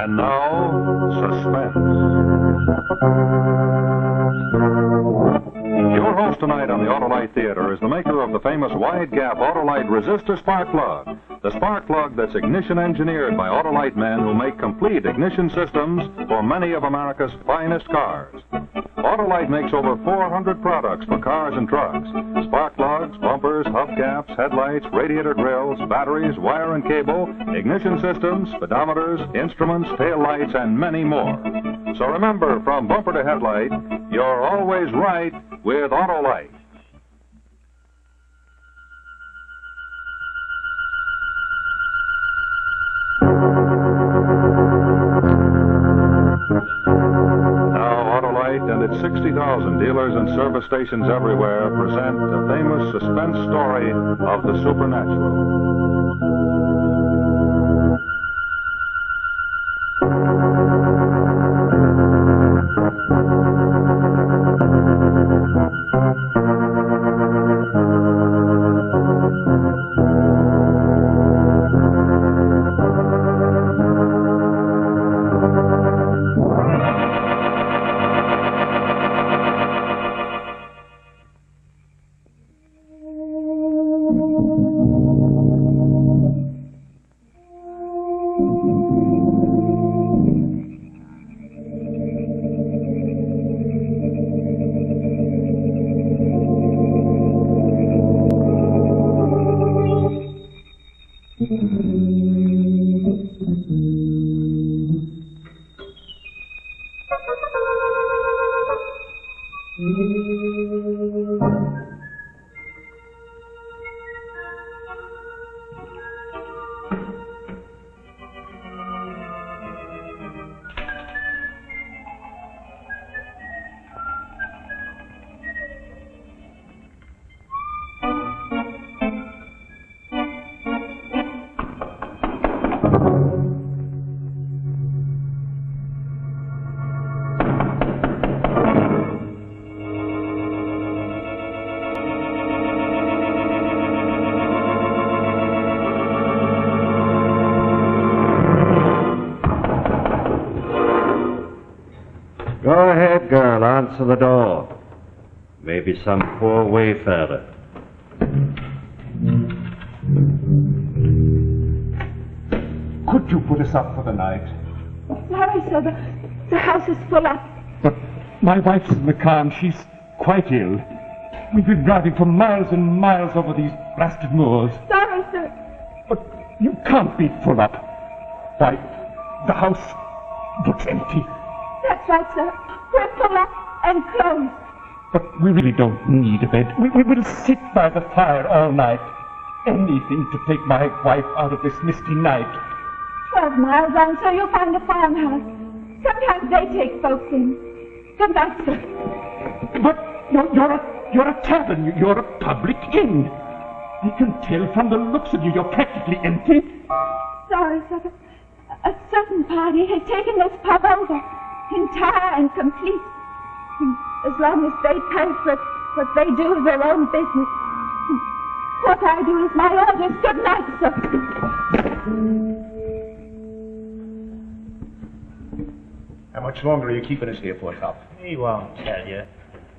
And now, Suspense. Your host tonight on the Autolite Theater is the maker of the famous wide-gap Autolite resistor spark plug. The spark plug that's ignition engineered by Autolite men who make complete ignition systems for many of America's finest cars. Autolite makes over 400 products for cars and trucks. Spark plugs, bumpers, hubcaps, headlights, radiator grills, batteries, wire and cable, ignition systems, speedometers, instruments, tail lights, and many more. So remember, from bumper to headlight, you're always right with Autolite. And its 60,000 dealers and service stations everywhere present the famous suspense story of the supernatural. Go ahead, girl. Answer the door. Maybe some poor wayfarer. Could you put us up for the night? Sorry, sir. The house is full up. But my wife's in the car and she's quite ill. We've been driving for miles and miles over these blasted moors. Sorry, sir. But you can't be full up. Why, the house looks empty. That's right, sir. We're full up and closed. But we really don't need a bed. We will sit by the fire all night. Anything to take my wife out of this misty night. 12 miles on, sir, you'll find a farmhouse. Sometimes they take folks in. Good night, sir. But you're a tavern. You're a public inn. I can tell from the looks of you, you're practically empty. Sorry, sir, but a certain party has taken this pub over, entire and complete. And as long as they pay for it, what they do is their own business. What I do is my orders. Good night, sir. How much longer are you keeping us here for, Top? He won't tell you.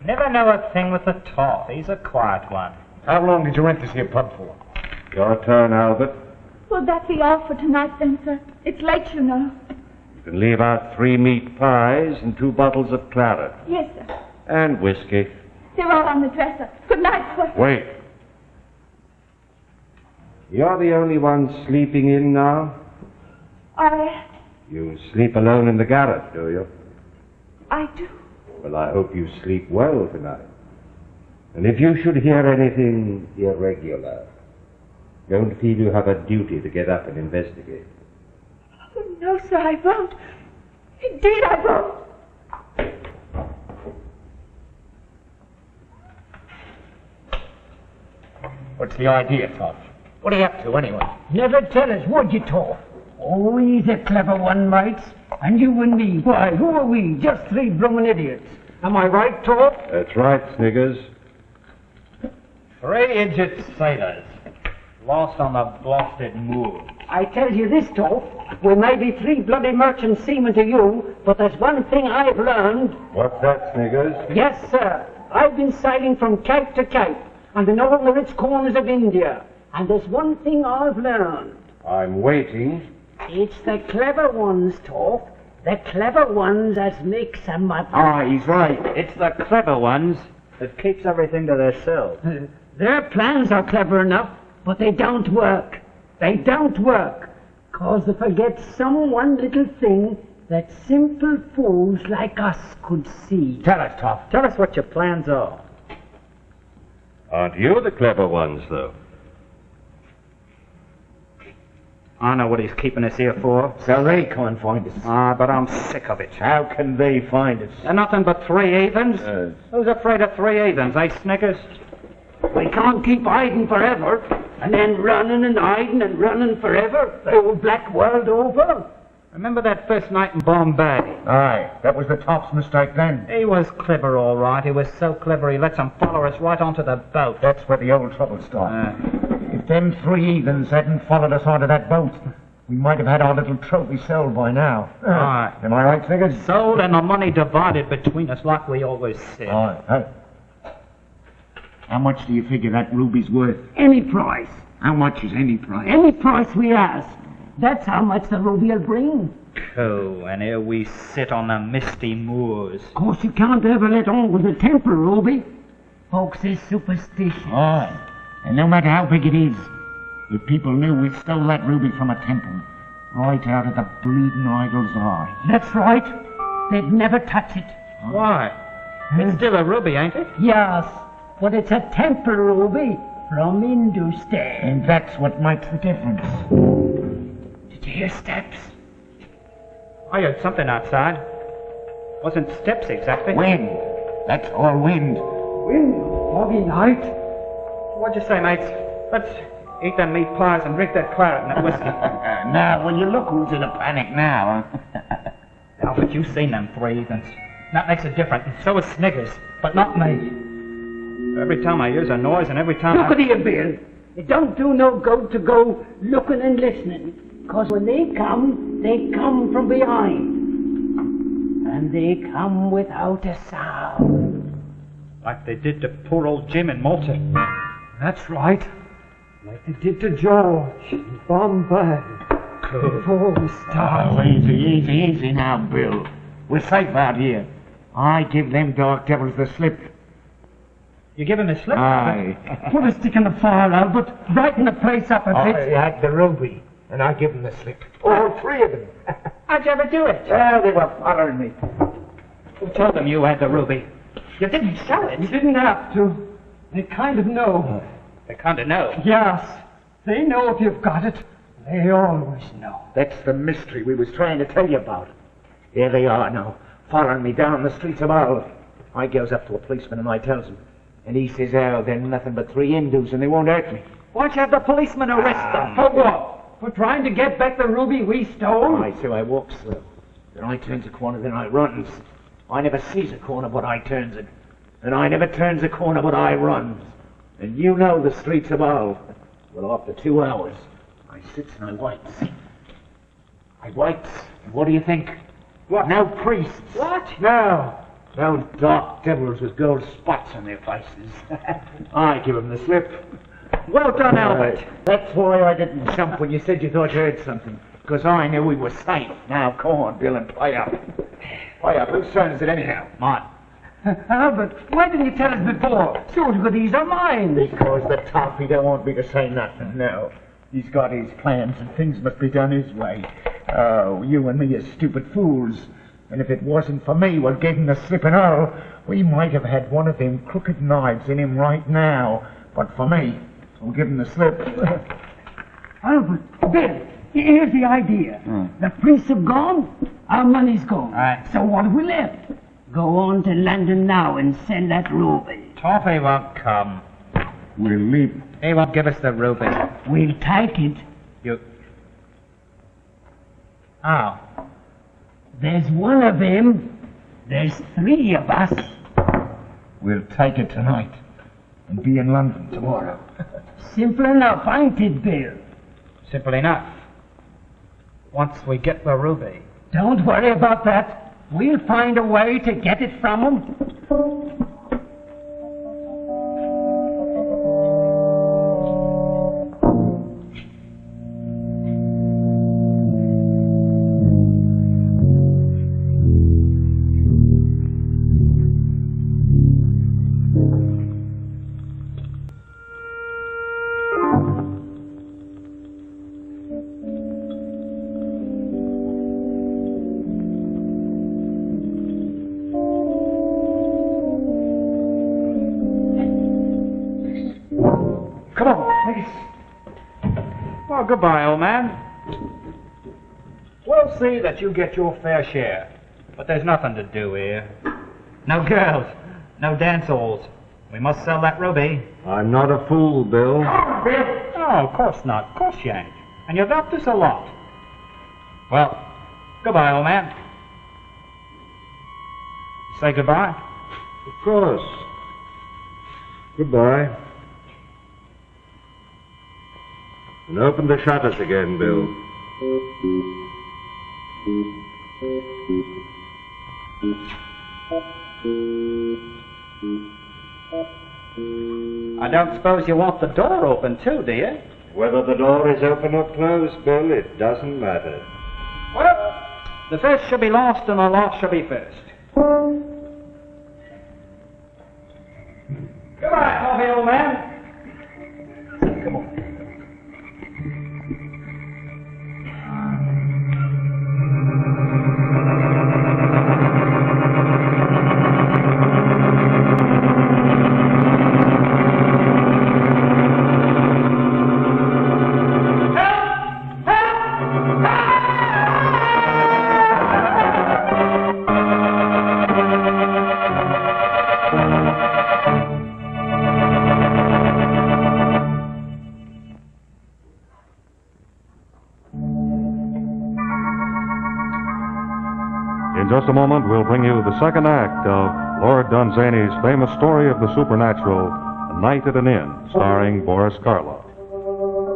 Never know a thing with the top. He's a quiet one. How long did you rent this here pub for? Your turn, Albert. Will that be all for tonight, then, sir? It's late, you know. You can leave out 3 meat pies and 2 bottles of claret. Yes, sir. And whiskey. They're all on the dresser. Good night, sir. Wait. You're the only one sleeping in now? You sleep alone in the garret, do you? I do. Well, I hope you sleep well tonight. And if you should hear anything irregular, don't feel you have a duty to get up and investigate. Oh, no, sir, I won't. Indeed, I won't. What's the idea, Top? What are you up to, anyway? Never tell us, would you, Torf? Oh, he's a clever one, mates. And you and me, why, who are we? Just 3 bloomin' idiots. Am I right, Torf? That's right, Sniggers. 3 idiot sailors. Lost on the blasted moor. I tell you this, Toff. We may be 3 bloody merchant seamen to you, but there's one thing I've learned. What's that, Sniggers? Yes, sir. I've been sailing from cape to cape, and in all the rich corners of India. And there's one thing I've learned. I'm waiting. It's the clever ones, Toff. The clever ones as makes 'em up. Ah, he's right. It's the clever ones that keeps everything to themselves. Their plans are clever enough, but they don't work. They don't work. 'Cause they forget some one little thing that simple fools like us could see. Tell us, Toff. Tell us what your plans are. Aren't you the clever ones, though? I know what he's keeping us here for. So they can't find us. Ah, but I'm sick of it. How can they find us? They're nothing but 3 heathens. Who's afraid of 3 heathens, eh, Snickers? We can't keep hiding forever, and then running and hiding and running forever, the whole black world over. Remember that first night in Bombay? Aye, that was the Toff's mistake then. He was clever, all right. He was so clever he lets 'em follow us right onto the boat. That's where the old trouble started. If them 3 heathens hadn't followed us onto that boat, we might have had our little trophy sold by now. Aye. Am I right, Sniggers? Sold and the money divided between us like we always said. Aye. Hey. How much do you figure that ruby's worth? Any price. How much is any price? Any price we ask. That's how much the ruby'll bring. Oh, and here we sit on the misty moors. Of course, you can't ever let on with a temple, Ruby. Folks is superstitious. Aye. And no matter how big it is, if people knew we stole that ruby from a temple, right out of the bleeding idol's eye. That's right. They'd never touch it. Why? It's still a ruby, ain't it? Yes, but it's a temple ruby from Hindustan. And that's what makes the difference. Did you hear steps? I heard something outside. Wasn't steps exactly. Wind. That's all wind. Wind, foggy night. What'd you say, mates? Let's eat them meat pies and drink that claret and that whiskey. Now, will you look who's in a panic now, huh? Alfred, you've seen them 3 heathens. That makes it different, and so is Sniggers, but not me. Every time I hears a noise and every time Look at here, Bill. It don't do no good to go looking and listening, 'cause when they come from behind. And they come without a sound. Like they did to poor old Jim in Malta. That's right. Like they did to George in Bombay. Before we started. Oh, easy now, Bill. We're safe out here. I give them dark devils the slip. You give him a slip? Aye. Put a stick in the fire, Albert. Brighten the place up a bit. I had the ruby, and I give them the slip. All 3 of them. How'd you ever do it? Well, they were following me. Who told them you had the ruby? You didn't show it. You didn't have to. They kind of know. They kind of know. Yes. They know if you've got it. They always know. That's the mystery we was trying to tell you about. Here they are now, following me down the streets of Hull. I goes up to a policeman and I tells him. And he says, oh, they're nothing but 3 Hindus and they won't hurt me. Why don't you have the policeman arrest them? For what? For trying to get back the ruby we stole? Aye, so I walks slow. Then I turns a corner, then I runs. I never sees a corner but I turns it. And I never turns a corner but I runs. And you know the streets of Hull. Well, after 2 hours, I sits and I waits. And what do you think? What? No priests. What? No dark devils with gold spots on their faces. I give them the slip. Well done, Albert. That's why I didn't jump when you said you thought you heard something. Because I knew we were safe. Now, come on, Bill, and play up. Play up. Whose turn is it anyhow? Mine. Albert, why didn't you tell us before? So it could ease our minds. Because the top, he don't want me to say nothing, no. He's got his plans and things must be done his way. Oh, you and me are stupid fools. And if it wasn't for me what gave him the slip and all, we might have had one of them crooked knives in him right now. But for me, who'll give him the slip. Albert, Bill, here's the idea. The priests have gone, our money's gone. Right. So what have we left? Go on to London now and sell that ruby. Toffee won't come. We'll leave. He won't give us the ruby. We'll take it. You... How? There's one of him. There's 3 of us. We'll take it tonight. and be in London tomorrow. Simple enough, ain't it, Bill? Simple enough. Once we get the ruby. Don't worry about that. We'll find a way to get it from him. Come on, please. Well, goodbye, old man. We'll see that you get your fair share. But there's nothing to do here. No girls, no dance halls. We must sell that ruby. I'm not a fool, Bill. Oh, of course not. Of course you ain't. And you've helped us a lot. Well, goodbye, old man. Say goodbye. Of course. Goodbye. And open the shutters again, Bill. I don't suppose you want the door open too, do you? Whether the door is open or closed, Bill, it doesn't matter. Well, the first shall be last and the last shall be first. Goodbye, coffee, old man. Come on. In just a moment, we'll bring you the second act of Lord Dunsany's famous story of the supernatural, A Night at an Inn, starring Boris Karloff.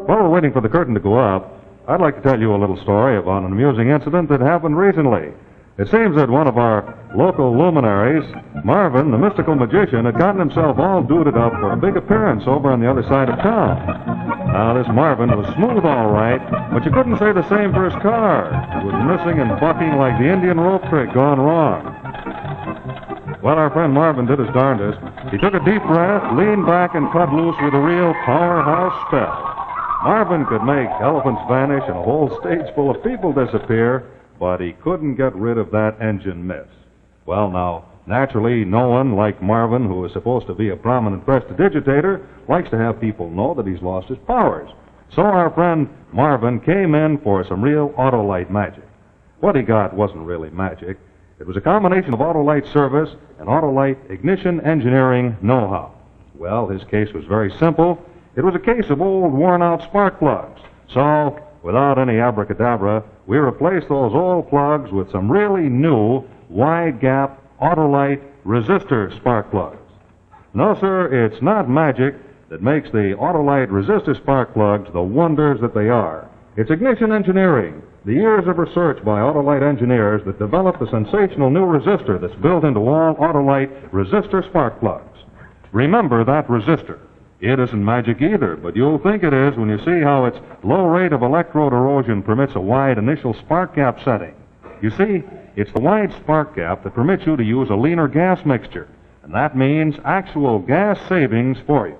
While we're waiting for the curtain to go up, I'd like to tell you a little story about an amusing incident that happened recently. It seems that one of our local luminaries, Marvin, the mystical magician, had gotten himself all duded up for a big appearance over on the other side of town. Now, this Marvin was smooth all right, but you couldn't say the same for his car. It was missing and bucking like the Indian rope trick gone wrong. Well, our friend Marvin did his darndest. He took a deep breath, leaned back, and cut loose with a real powerhouse spell. Marvin could make elephants vanish and a whole stage full of people disappear, but he couldn't get rid of that engine miss. Well, now, naturally, no one like Marvin, who is supposed to be a prominent prestidigitator, likes to have people know that he's lost his powers. So our friend Marvin came in for some real Autolite magic. What he got wasn't really magic. It was a combination of Autolite service and Autolite ignition engineering know-how. Well, his case was very simple. It was a case of old worn-out spark plugs. So, without any abracadabra, we replaced those old plugs with some really new wide-gap Autolite resistor spark plugs. No, sir, it's not magic that makes the Autolite resistor spark plugs the wonders that they are. It's ignition engineering, the years of research by Autolite engineers that developed the sensational new resistor that's built into all Autolite resistor spark plugs. Remember that resistor. It isn't magic either, but you'll think it is when you see how its low rate of electrode erosion permits a wide initial spark gap setting. You see, it's the wide spark gap that permits you to use a leaner gas mixture, and that means actual gas savings for you.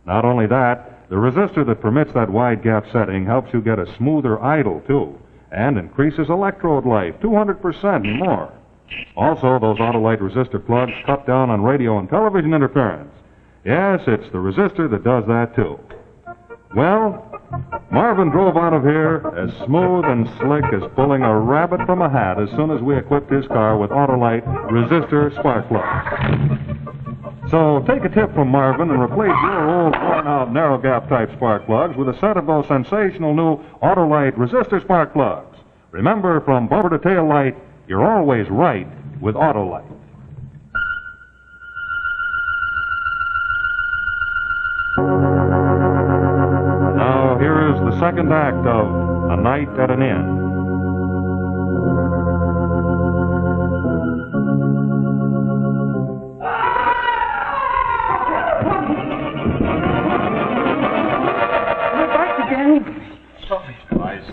Not only that, the resistor that permits that wide gap setting helps you get a smoother idle, too, and increases electrode life 200% and more. Also, those Autolite resistor plugs cut down on radio and television interference. Yes, it's the resistor that does that, too. Well, Marvin drove out of here as smooth and slick as pulling a rabbit from a hat as soon as we equipped his car with Autolite resistor spark plugs. So take a tip from Marvin and replace your old worn-out narrow gap type spark plugs with a set of those sensational new Autolite resistor spark plugs. Remember, from bumper to tail light, you're always right with Autolite. the second act of A Night at an Inn.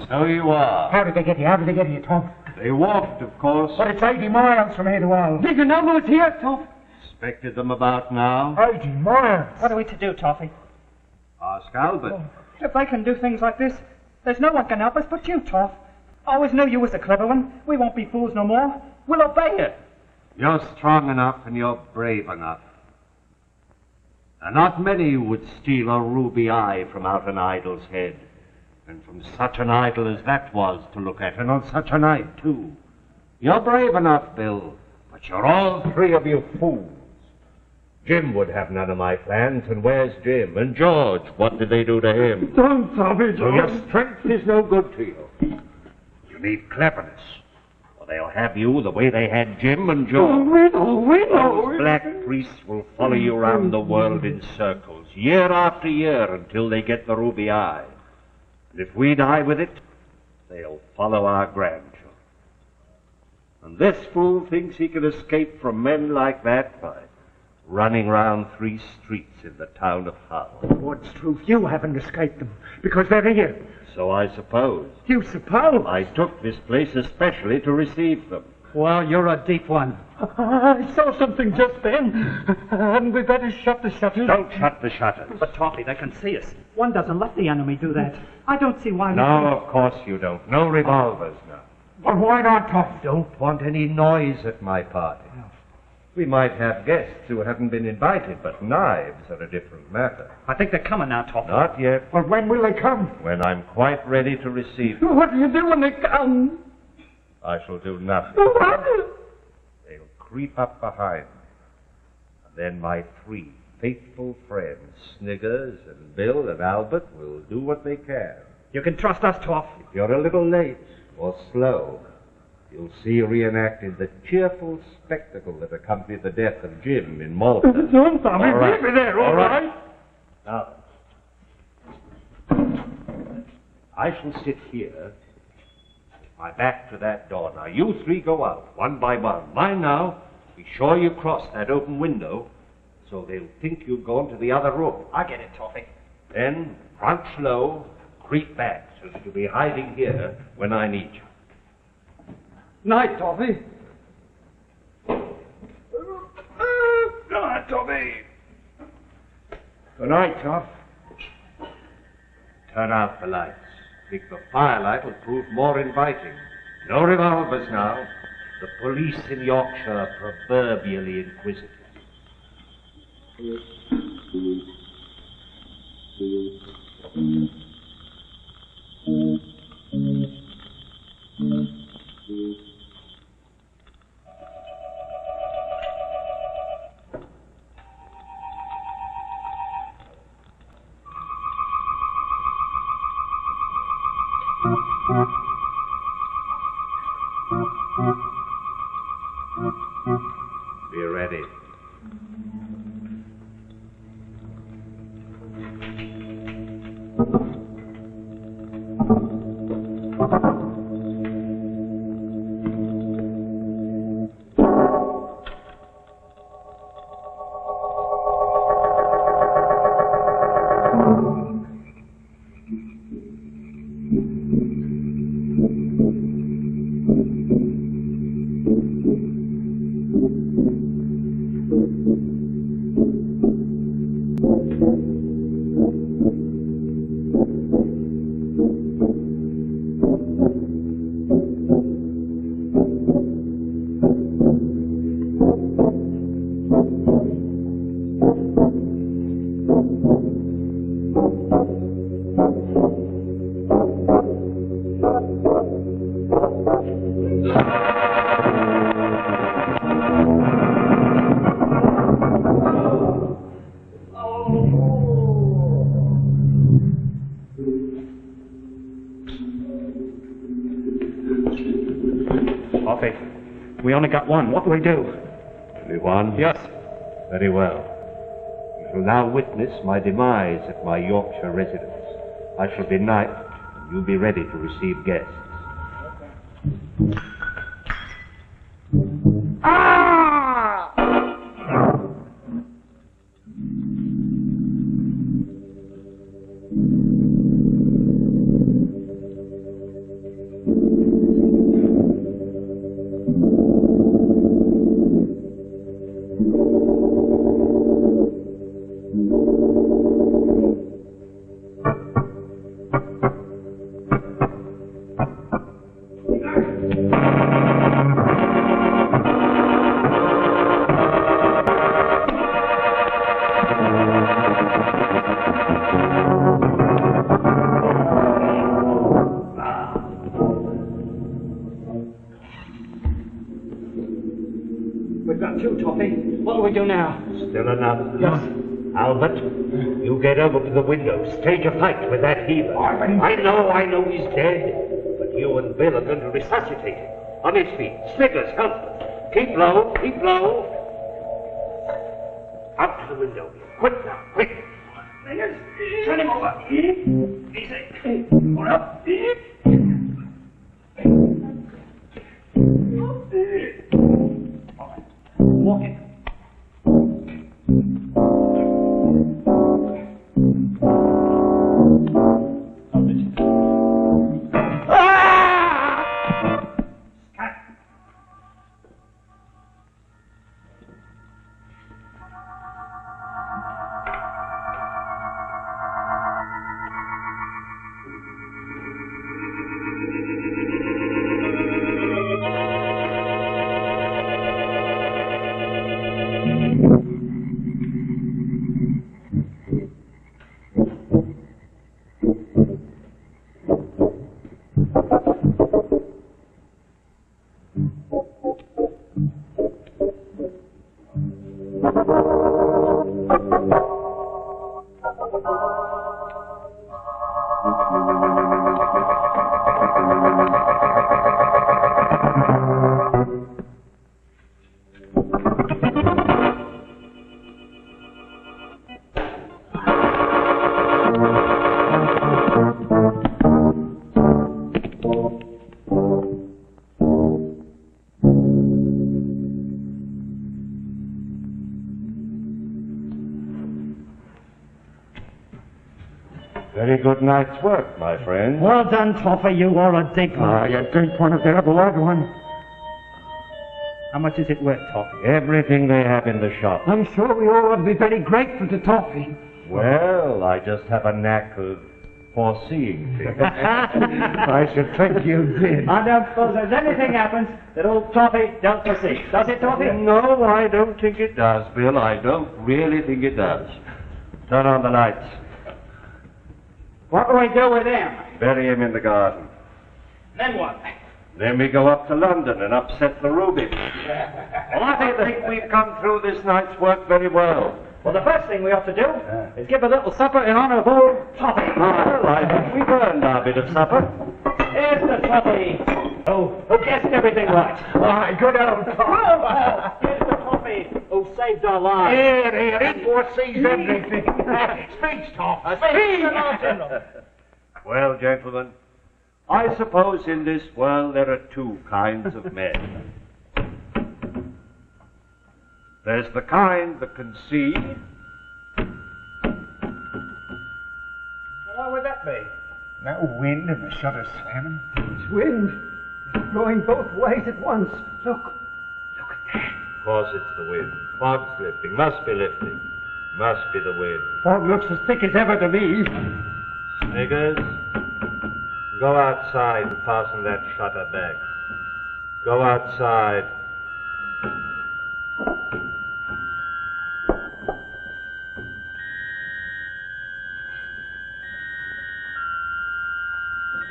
So you are. How did they get you? How did they get you, Tom? They walked, of course. But it's 80 miles from here to Hull. Did you know who was here, Tom? Expected them about now. 80 miles? What are we to do, Toffee? Ask Albert. If they can do things like this, there's no one can help us but you, Toff. Always knew you was the clever one. We won't be fools no more. We'll obey you. You're strong enough and you're brave enough. And not many would steal a ruby eye from out an idol's head. And from such an idol as that was to look at, and on such a night, too. You're brave enough, Bill, but you're all three of you fools. Jim would have none of my plans, and where's Jim? And George, what did they do to him? Don't tell me, So your strength is no good to you. You need cleverness, or they'll have you the way they had Jim and George. We know. Those black priests will follow you around the world in circles, year after year, until they get the ruby eye. And if we die with it, they'll follow our grandchildren. And this fool thinks he can escape from men like that by running round 3 streets in the town of Hull. What's truth? You haven't escaped them, because they're here. So I suppose. You suppose? I took this place especially to receive them. Well, you're a deep one. I saw something just then. Hadn't we better shut the shutters? Don't shut the shutters. But, Toffee, they can see us. One doesn't let the enemy do that. I don't see why... No, of course you don't. No revolvers now. Well, why not, Tom? Don't want any noise at my party. We might have guests who haven't been invited, but knives are a different matter. I think they're coming now, Toffee. Not yet. Well, when will they come? When I'm quite ready to receive them. What do you do when they come? I shall do nothing. They'll creep up behind me. And then my 3 faithful friends, Sniggers and Bill and Albert, will do what they can. You can trust us, Toff. If you're a little late or slow, you'll see reenacted the cheerful spectacle that accompanied the death of Jim in Malta. Don't, Tommy. All right. Leave me there, all right? Now, I shall sit here, with my back to that door. Now, you 3 go out, one by one. Mind now, be sure you cross that open window, so they'll think you've gone to the other room. I get it, Toffee. Then, crouch low, creep back, so that you'll be hiding here when I need you. Night, Toffee. Good night, Tommy. Good night, Toff. Turn out the lights. Think the firelight will prove more inviting. No revolvers now. The police in Yorkshire are proverbially inquisitive. Be ready. We only got one. What do we do? Only one? Yes. Very well. You shall now witness my demise at my Yorkshire residence. I shall be night. You'll be ready to receive guests. We've got two, Toffee. What do we do now? Still enough? Yes. Albert, you get over to the window. Stage a fight with that heathen. I know he's dead. But you and Bill are going to resuscitate him. On his feet. Sniggers, help. Keep low, keep low. Out to the window. Quick now, quick. Sniggers, turn him over. Easy. Hold up. Walk it. Very good night's work, my friend. Well done, Toffee. You are a dig one. You drink one of the blood one. How much is it worth, Toffee? Everything they have in the shop. I'm sure we all ought to be very grateful to Toffee. Well, I just have a knack of foreseeing things. I should think you did. I don't suppose there's anything happens that old Toffee don't foresee. Does it, Toffee? No, I don't think it does, Bill. I don't really think it does. Turn on the lights. What do we do with him? Bury him in the garden. Then what? Then we go up to London and upset the ruby. Well, I think we've come through this night's work very well. Well, the first thing we ought to do is give a little supper in honor of old Toffee. Well, I think we've earned our bit of supper. Here's the Toffee. Who guessed everything right. Why, good old Well, here's the Toffee who saved our lives. Here, he foresees everything. Speech, Tom. Speech! Well, gentlemen, I suppose in this world there are two kinds of men. There's the kind that can see. What would that be? No wind and the shutters slamming. It's wind. It's blowing both ways at once. Look at that. Of course it's the wind. Fog's lifting. Must be lifting. Must be the wind. Fog looks as thick as ever to me. Sniggers, go outside and fasten that shutter back. Go outside.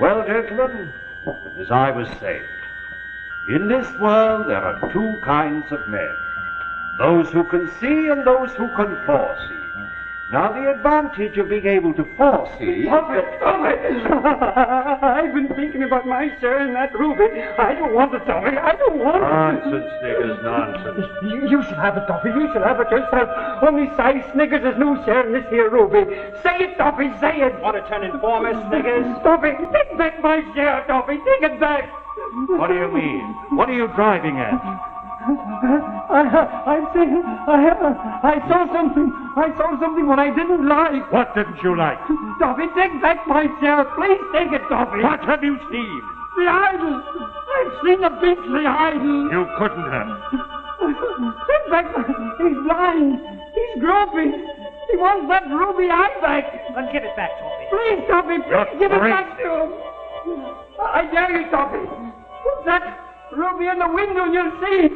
Well, gentlemen, as I was saying, in this world there are two kinds of men. Those who can see and those who can foresee. Now, the advantage of being able to foresee... I I've been thinking about my share in that ruby. I don't want it, Toffee. I don't want it. Nonsense, Sniggers, nonsense. You shall have it, Toffee. You shall have it yourself. Only say Sniggers has no share in this here ruby. Say it, Toffee. Say it. Want to turn informer, Sniggers? Toffee, take back my share, Toffee. Take it back. What do you mean? What are you driving at? I'm saying I saw something. I saw something what I didn't like. What didn't you like? Toffee, take back my share. Please take it, Toffee. What have you seen? The idol. I've seen the beastly idol. You couldn't have. Take back my... He's blind. He's groping. He wants that ruby eye back. Then give it back, Toffee. Please, Toffee, please You're give it crazy. back to him. I dare you, Toffee. Put that ruby in the window and you'll see.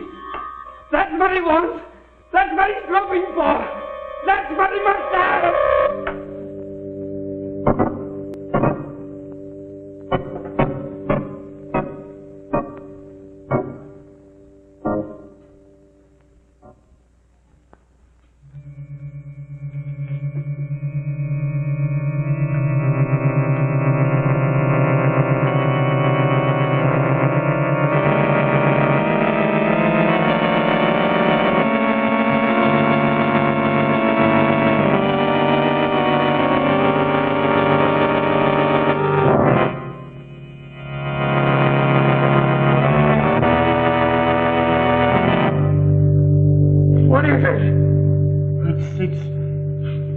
That's what he wants. That's what he's groping for. That's what he must have.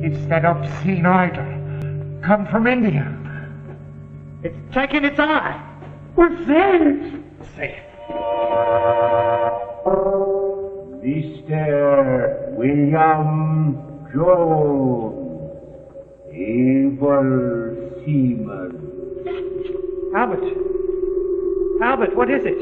It's that obscene idol. Come from India. It's taking its eye. What's this? Say Mr. William Jones, able seaman. Albert, what is it?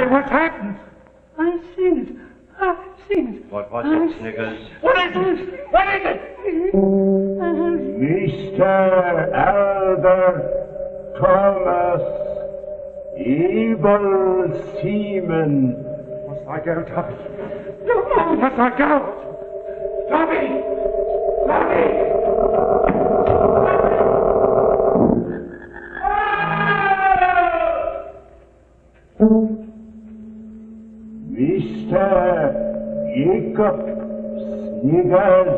What's happened? I've seen it. What was it, Sniggers? What is it? What is it? Mr. Albert Thomas, able seaman. Must I go, Tommy? No, must I go? Tommy! Tommy! Mr. Jacob Sniggers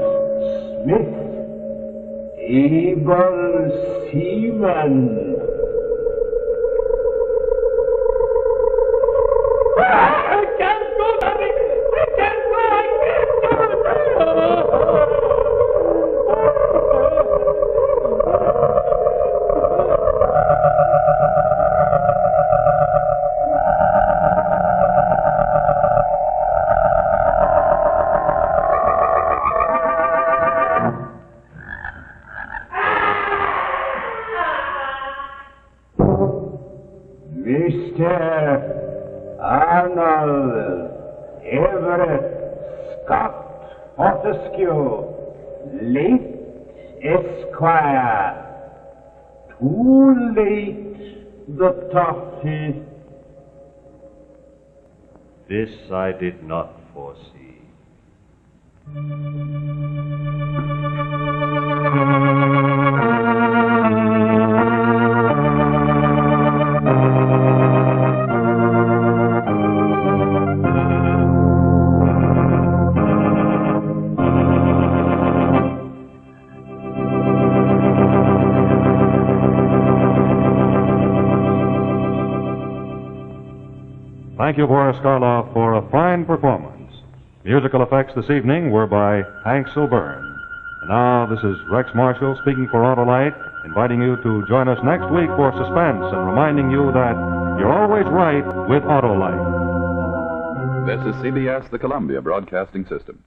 Smith, able seaman. I can't go, Tommy! I can't Mr. Arnold Everett Scott Fortescue, late Esquire. Too late, the toffee. This I did not foresee. Thank you, Boris Karloff, for a fine performance. Musical effects this evening were by Hank Silburn. And now, this is Rex Marshall speaking for Autolite, inviting you to join us next week for Suspense and reminding you that you're always right with Autolite. This is CBS, the Columbia Broadcasting System.